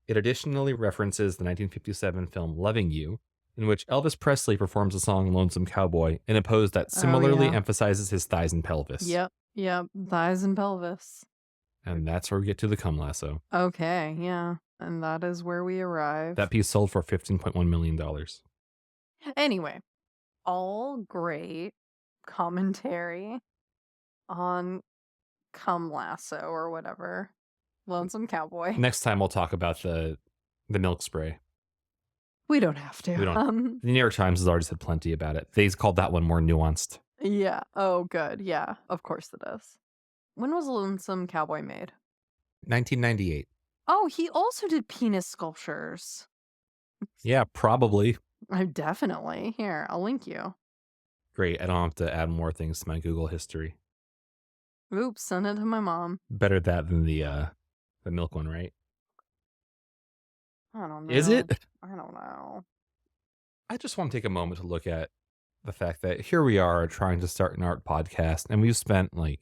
It additionally references the 1957 film Loving You, in which Elvis Presley performs the song Lonesome Cowboy in a pose that similarly emphasizes his thighs and pelvis. Yep, thighs and pelvis. And that's where we get to the cum lasso. Okay, yeah. And that is where we arrive. That piece sold for $15.1 million. Anyway, all great commentary on cum lasso or whatever. Lonesome Cowboy. Next time we'll talk about the milk spray. We don't have to. We don't. The New York Times has already said plenty about it. They called that one more nuanced. Yeah. Oh, good. Yeah, of course it is. When was Lonesome Cowboy made? 1998. Oh, he also did penis sculptures. Yeah, probably. Definitely. Here, I'll link you. Great. I don't have to add more things to my Google history. Oops, send it to my mom. Better that than the milk one, right? I don't know. Is it? I don't know. I just want to take a moment to look at the fact that here we are trying to start an art podcast, and we've spent 40%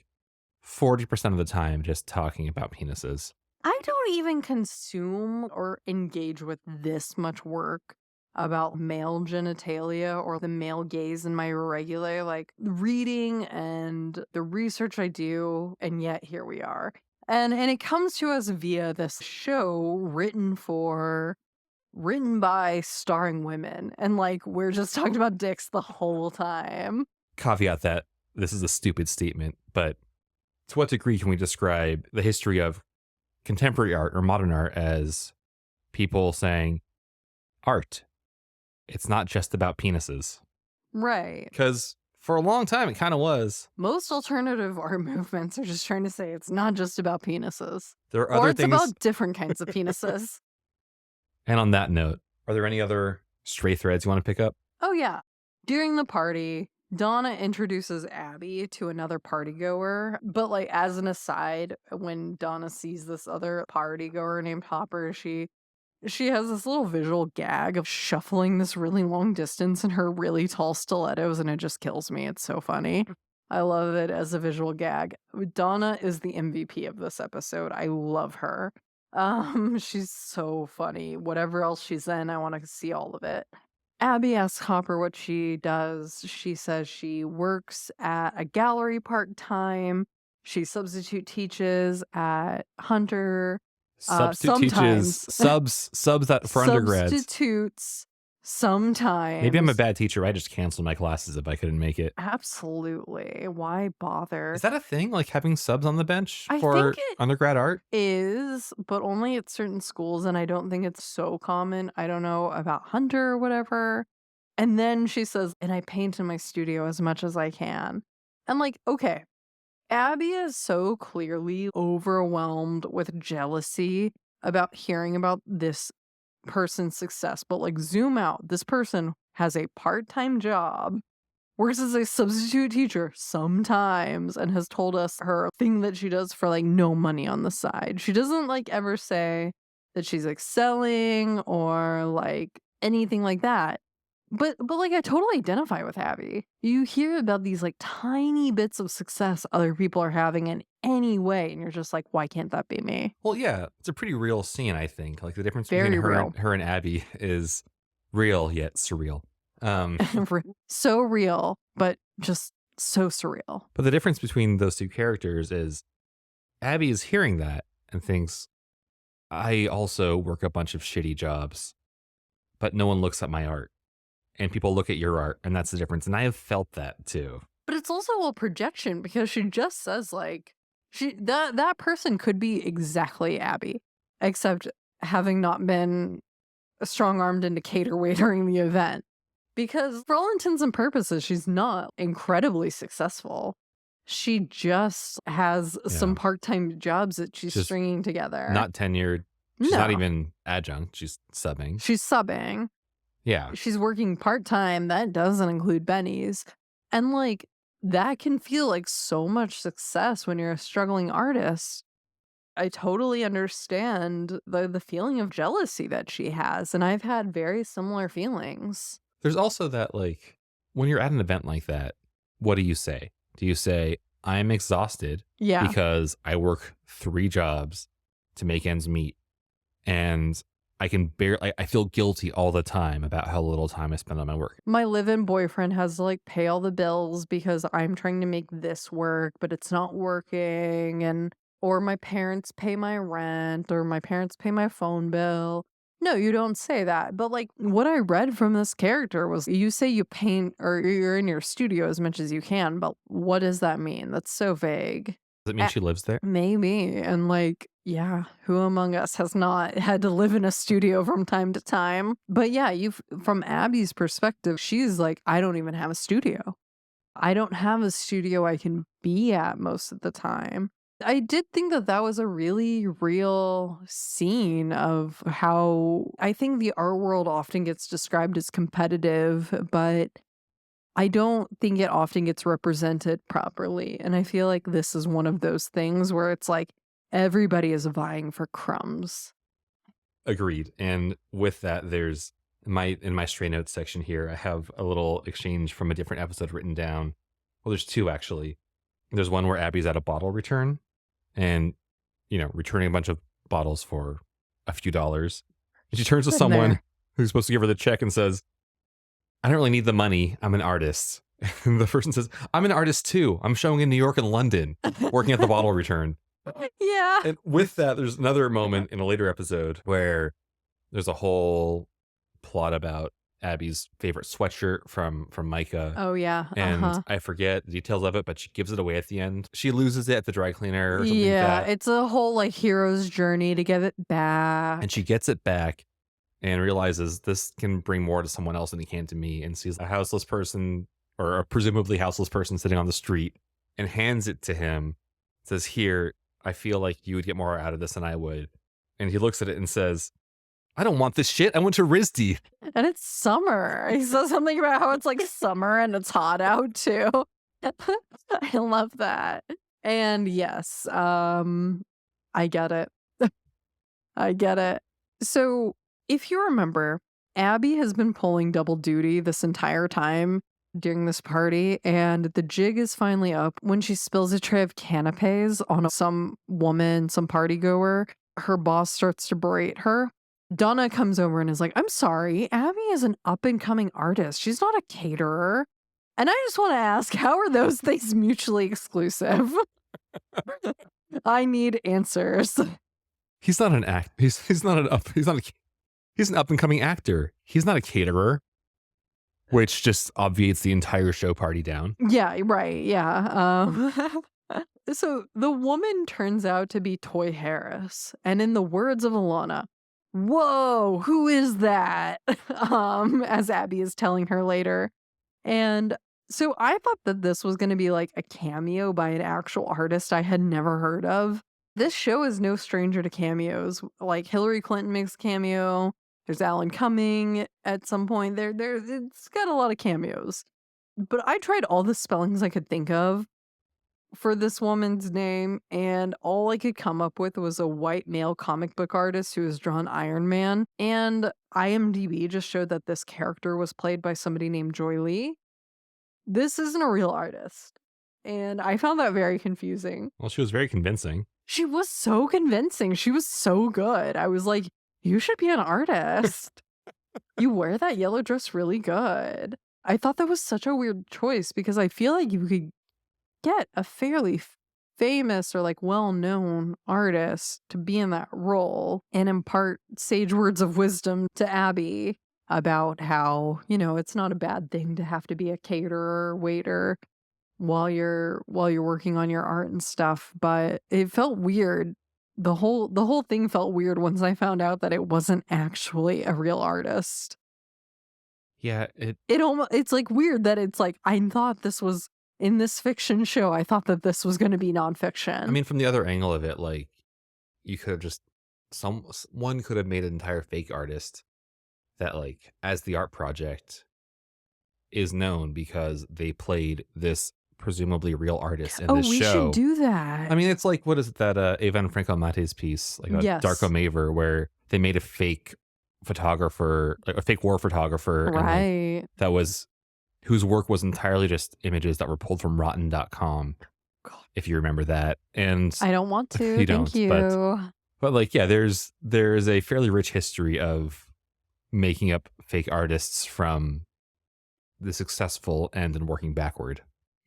of the time just talking about penises. I don't even consume or engage with this much work about male genitalia or the male gaze in my regular reading and the research I do, and yet here we are. And it comes to us via this show written by starring women. And we're just talking about dicks the whole time. Caveat that this is a stupid statement, but to what degree can we describe the history of contemporary art or modern art as people saying, art, it's not just about penises? Right. Because for a long time, it kind of was. Most alternative art movements are just trying to say it's not just about penises. There are Or other it's things. about different kinds of penises. And on that note, are there any other stray threads you want to pick up? Oh, yeah. During the party, Donna introduces Abbi to another party goer. But as an aside, when Donna sees this other party goer named Hopper, she has this little visual gag of shuffling this really long distance in her really tall stilettos, and it just kills me. It's so funny. I love it as a visual gag. Donna is the MVP of this episode. I love her. She's so funny. Whatever else she's in, I want to see all of it. Abbi asks Hopper what she does. She says she works at a gallery part-time. She substitute teaches at Hunter. Substitute teaches Sometimes. subs that for undergrads. Substitutes sometimes. Maybe I'm a bad teacher. I just canceled my classes if I couldn't make it. Absolutely. Why bother? Is that a thing? Like having subs on the bench I for think it undergrad art? is, but only at certain schools, and I don't think it's so common. I don't know about Hunter or whatever. And then she says, and I paint in my studio as much as I can. And like, okay, Abbi is so clearly overwhelmed with jealousy about hearing about this person's success. But like, zoom out. This person has a part-time job, works as a substitute teacher sometimes, and has told us her thing that she does for like no money on the side. She doesn't like ever say that she's excelling or like anything like that. But like I totally identify with Abbi. You hear about these like tiny bits of success other people are having in any way, and you're just like, why can't that be me? Well, yeah, it's a pretty real scene, I think. Like the difference Very between real. her and Abbi is real yet surreal. So real, but just so surreal. But the difference between those two characters is Abbi is hearing that and thinks, I also work a bunch of shitty jobs, but no one looks at my art. And people look at your art, and that's the difference. And I have felt that too. But it's also a projection because she just says like that person could be exactly Abbi, except having not been strong-armed into cater waitering the event. Because for all intents and purposes, she's not incredibly successful. She just has some part-time jobs that she's Just stringing together. Not tenured. She's not even adjunct. She's subbing. She's subbing. Yeah. She's working part-time. That doesn't include bennies. And like, that can feel like so much success when you're a struggling artist. I totally understand the feeling of jealousy that she has. And I've had very similar feelings. There's also that, like, when you're at an event like that, what do you say? Do you say, I'm exhausted because I work 3 jobs to make ends meet, and I feel guilty all the time about how little time I spend on my work. My live-in boyfriend has to like pay all the bills because I'm trying to make this work, but it's not working, or my parents pay my rent, or my parents pay my phone bill. No, you don't say that. But like what I read from this character was you say you paint or you're in your studio as much as you can, but what does that mean? That's so vague. Does it mean she lives there? Maybe. And like, yeah, who among us has not had to live in a studio from time to time? But yeah, from Abbi's perspective, she's like, I don't even have a studio. I don't have a studio I can be at most of the time. I did think that was a really real scene of how I think the art world often gets described as competitive, but I don't think it often gets represented properly. And I feel like this is one of those things where it's like everybody is vying for crumbs. Agreed. And with that, there's in my stray notes section here, I have a little exchange from a different episode written down. Well, there's 2 actually. There's one where Abbi's at a bottle return and, returning a bunch of bottles for a few dollars. And she turns to someone who's supposed to give her the check and says, I don't really need the money. I'm an artist. And the person says, I'm an artist too. I'm showing in New York and London, working at the bottle return. Yeah. And with that, there's another moment in a later episode where there's a whole plot about Abbi's favorite sweatshirt from Micah. Oh, yeah. And I forget the details of it, but she gives it away at the end. She loses it at the dry cleaner or something like that. It's a whole like hero's journey to get it back. And she gets it back and realizes this can bring more to someone else than it can to me, and sees a houseless person, or a presumably houseless person, sitting on the street and hands it to him. Says, here, I feel like you would get more out of this than I would. And he looks at it and says, I don't want this shit. I went to RISD. And it's summer. He says something about how it's like summer and it's hot out too. I love that. And yes, I get it. I get it. So if you remember, Abbi has been pulling double duty this entire time during this party, and the jig is finally up when she spills a tray of canapes on some woman, some party goer. Her boss starts to berate her. Donna comes over and is like, I'm sorry, Abby is an up-and-coming artist. She's not a caterer. And I just want to ask, how are those things mutually exclusive? I need answers. He's not an act. He's not an up. He's an up and coming actor. He's not a caterer, which just obviates the entire show party down. Yeah, right. Yeah. So the woman turns out to be Toy Harris, and in the words of Alana, "Whoa, who is that?" As Abby is telling her later, and so I thought that this was going to be like a cameo by an actual artist I had never heard of. This show is no stranger to cameos. Like Hillary Clinton makes a cameo. There's Alan Cumming at some point. It's got a lot of cameos. But I tried all the spellings I could think of for this woman's name, and all I could come up with was a white male comic book artist who has drawn Iron Man. And IMDb just showed that this character was played by somebody named Joy Lee. This isn't a real artist. And I found that very confusing. Well, she was very convincing. She was so convincing. She was so good. I was like, you should be an artist. You wear that yellow dress really good. I thought that was such a weird choice because I feel like you could get a fairly famous or like well-known artist to be in that role and impart sage words of wisdom to Abby about how, it's not a bad thing to have to be a caterer or waiter while you're working on your art and stuff. But it felt weird. The whole thing felt weird once I found out that it wasn't actually a real artist. Yeah, it's like weird that it's like I thought this was in this fiction show. I thought that this was going to be nonfiction. I mean, from the other angle of it, like you could have just someone could have made an entire fake artist that, like, as the art project is known because they played this presumably real artist in this show. We should do that. I mean, it's like, what is it, that Eva and Franco Mattes piece, like Yes. Darko Maver, where they made a fake photographer, like a fake war photographer, and, right? that was whose work was entirely just images that were pulled from rotten.com, if you remember that. And I don't want to. You Thank don't, you. but like, yeah, there's a fairly rich history of making up fake artists from the successful end and working backward.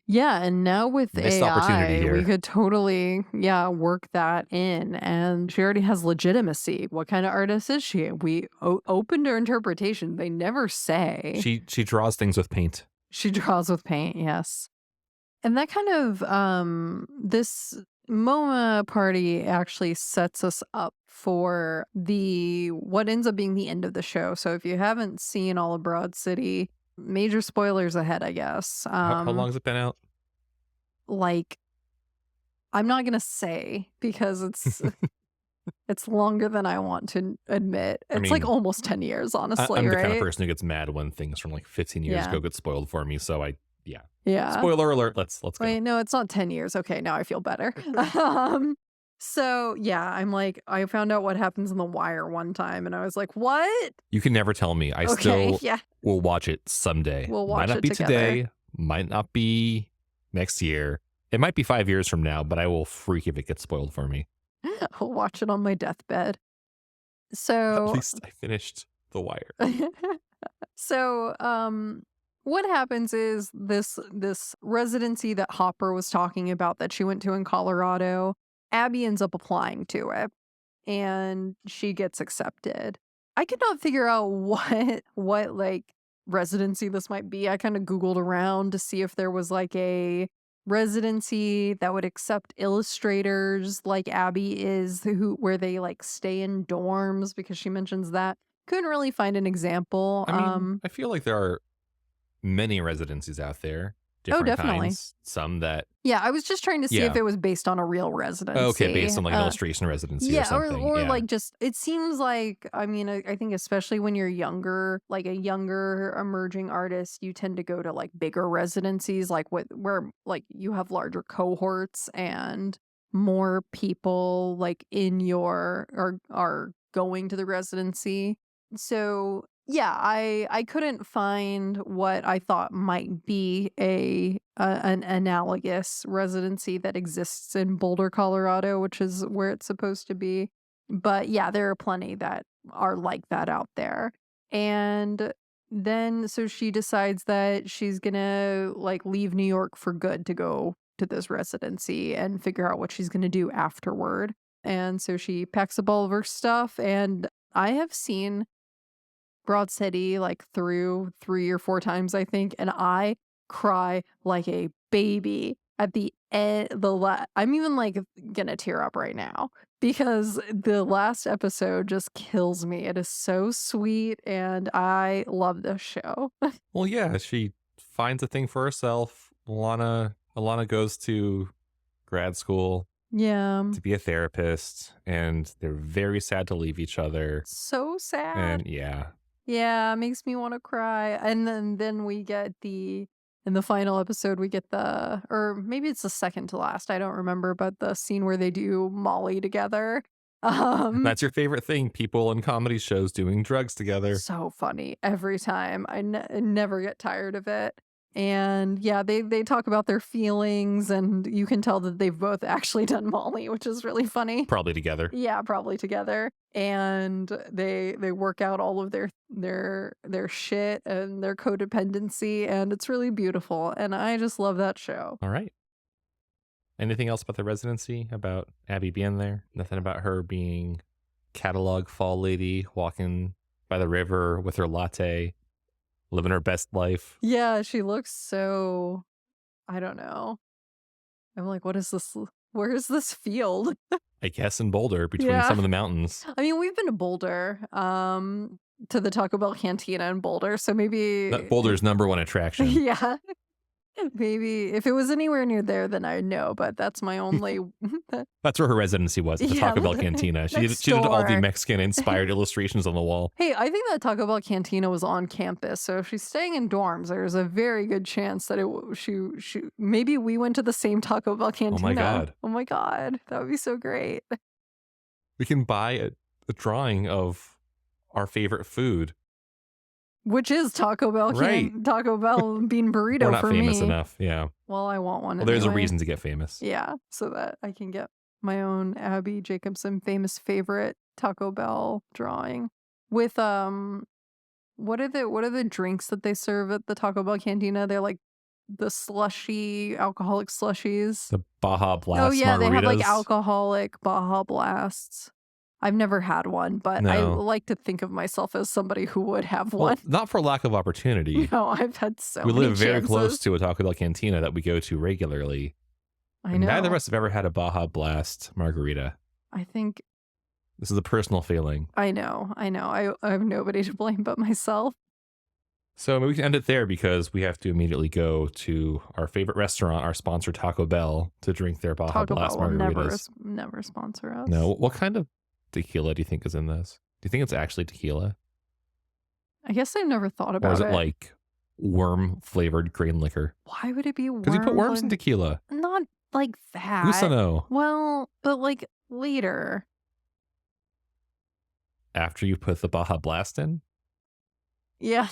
Yeah, and now with Missed opportunity AI, here. we could totally, work that in. And she already has legitimacy. What kind of artist is she? We open to interpretation. They never say. She draws things with paint. She draws with paint, yes. And that kind of, this MoMA party actually sets us up for what ends up being the end of the show. So if you haven't seen all of Broad City, major spoilers ahead, I guess. How long has it been out? Like, I'm not gonna say because it's longer than I want to admit. It's like almost 10 years, honestly. I'm the right? kind of person who gets mad when things from like 15 years ago get spoiled for me. So yeah. Spoiler alert. Let's go. Wait, no, it's not 10 years. Okay, now I feel better. So yeah, I'm like, I found out what happens in The Wire one time, and I was like, what? You can never tell me. I still will watch it someday. We'll watch might not it be together. today. Might not be next year. It might be 5 years from now, but I will freak if it gets spoiled for me. I'll watch it on my deathbed. So At least I finished The Wire. So, what happens is this residency that Hopper was talking about that she went to in Colorado, Abby ends up applying to it, and she gets accepted. I could not figure out what like residency this might be. I kind of Googled around to see if there was like a residency that would accept illustrators like Abby is, where they like stay in dorms, because she mentions that. Couldn't really find an example. I mean, I feel like there are many residencies out there. Different definitely. kinds. Some that Yeah, I was just trying to see if it was based on a real residency. okay, based on like an illustration residency or something. Or like just, it seems like, I mean, I think especially when you're younger, like a younger emerging artist, you tend to go to like bigger residencies, like where like you have larger cohorts and more people like in your are going to the residency. So yeah, I couldn't find what I thought might be an analogous residency that exists in Boulder, Colorado, which is where it's supposed to be. But yeah, there are plenty that are like that out there. And then so she decides that she's gonna like leave New York for good to go to this residency and figure out what she's gonna do afterward. And so she packs up all of her stuff. And I have seen Broad City like through 3 or 4 times, I think, and I cry like a baby at the end. I'm even like gonna tear up right now because the last episode just kills me. It is so sweet, and I love this show. Well, yeah, she finds a thing for herself. Alana goes to grad school Yeah, to be a therapist, and they're very sad to leave each other. so sad. And yeah, Yeah, it makes me want to cry. And then we get in the final episode, we get or maybe it's the second to last, I don't remember, but the scene where they do Molly together. that's your favorite thing, people in comedy shows doing drugs together. So funny every time. I never get tired of it. And yeah, they talk about their feelings, and you can tell that they've both actually done Molly, which is really funny. Probably together. Yeah, probably together. And they work out all of their shit and their codependency, and it's really beautiful. And I just love that show. All right. Anything else about the residency? About Abbi being there? Nothing about her being catalog fall lady, walking by the river with her latte, living her best life. Yeah, she looks so, I don't know. I'm like, what is this? Where is this field? I guess in Boulder, between Yeah. some of the mountains. I mean, we've been to Boulder, to the Taco Bell Cantina in Boulder, so maybe Boulder's #1 attraction. Yeah. Maybe if it was anywhere near there, then I'd know, but that's my only. That's where her residency was, at the Yeah, Taco Bell Cantina. She next did all the door. Mexican-inspired illustrations on the wall. Hey, I think that Taco Bell Cantina was on campus, so if she's staying in dorms, there's a very good chance that she maybe we went to the same Taco Bell Cantina. God. Oh my god, that would be so great. We can buy a drawing of our favorite food. Which is Taco Bell Right. Taco Bell bean burrito We're not for famous me. enough, yeah. Well, I want one. Well, there's a anyway. reason to get famous. Yeah, so that I can get my own Abbi Jacobson famous favorite Taco Bell drawing with what are the drinks that they serve at the Taco Bell Cantina? They're like the slushy alcoholic slushies. The Baja Blast Oh yeah, they have like margaritas. alcoholic Baja Blasts. I've never had one, but I No. like to think of myself as somebody who would have Well, one. not for lack of opportunity. No, I've had so We many live very chances. close to a Taco Bell Cantina that we go to regularly. I And know. neither of us have ever had a Baja Blast margarita. I think This is a personal feeling. I know. I have nobody to blame but myself. So maybe we can end it there because we have to immediately go to our favorite restaurant, our sponsor Taco Bell, to drink their Baja Taco Blast Bell will margaritas. never sponsor us. No, what kind of tequila do you think is in this? Do you think it's actually tequila? I guess I've never thought about Or is it like worm flavored grain liquor? Why would it be worm? Because you put worms in flavored? tequila. Not like that. Who's to know? Well, but like later. After you put the Baja Blast in? Yeah.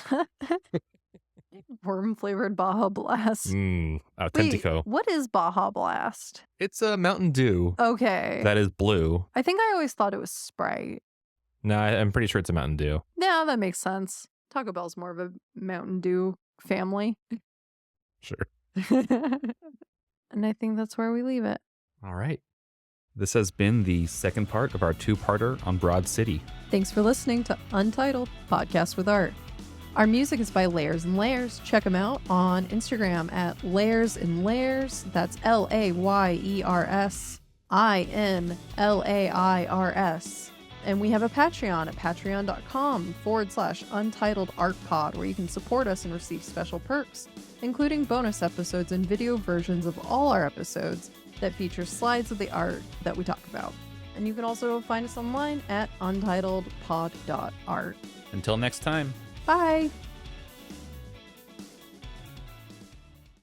Worm flavored Baja Blast. Mmm, Wait, autentico. what is Baja Blast? It's a Mountain Dew Okay. that is blue. I think I always thought it was Sprite. No, I'm pretty sure it's a Mountain Dew. Yeah, that makes sense. Taco Bell's more of a Mountain Dew family. Sure. And I think that's where we leave it. All right. This has been the second part of our 2-parter on Broad City. Thanks for listening to Untitled Podcast with Art. Our music is by Layers and Layers. Check them out on Instagram at Layers and Layers. That's LAYERSINLAIRS. And we have a Patreon at patreon.com/untitledartpod, where you can support us and receive special perks, including bonus episodes and video versions of all our episodes that feature slides of the art that we talk about. And you can also find us online at untitledpod.art. Until next time. Bye!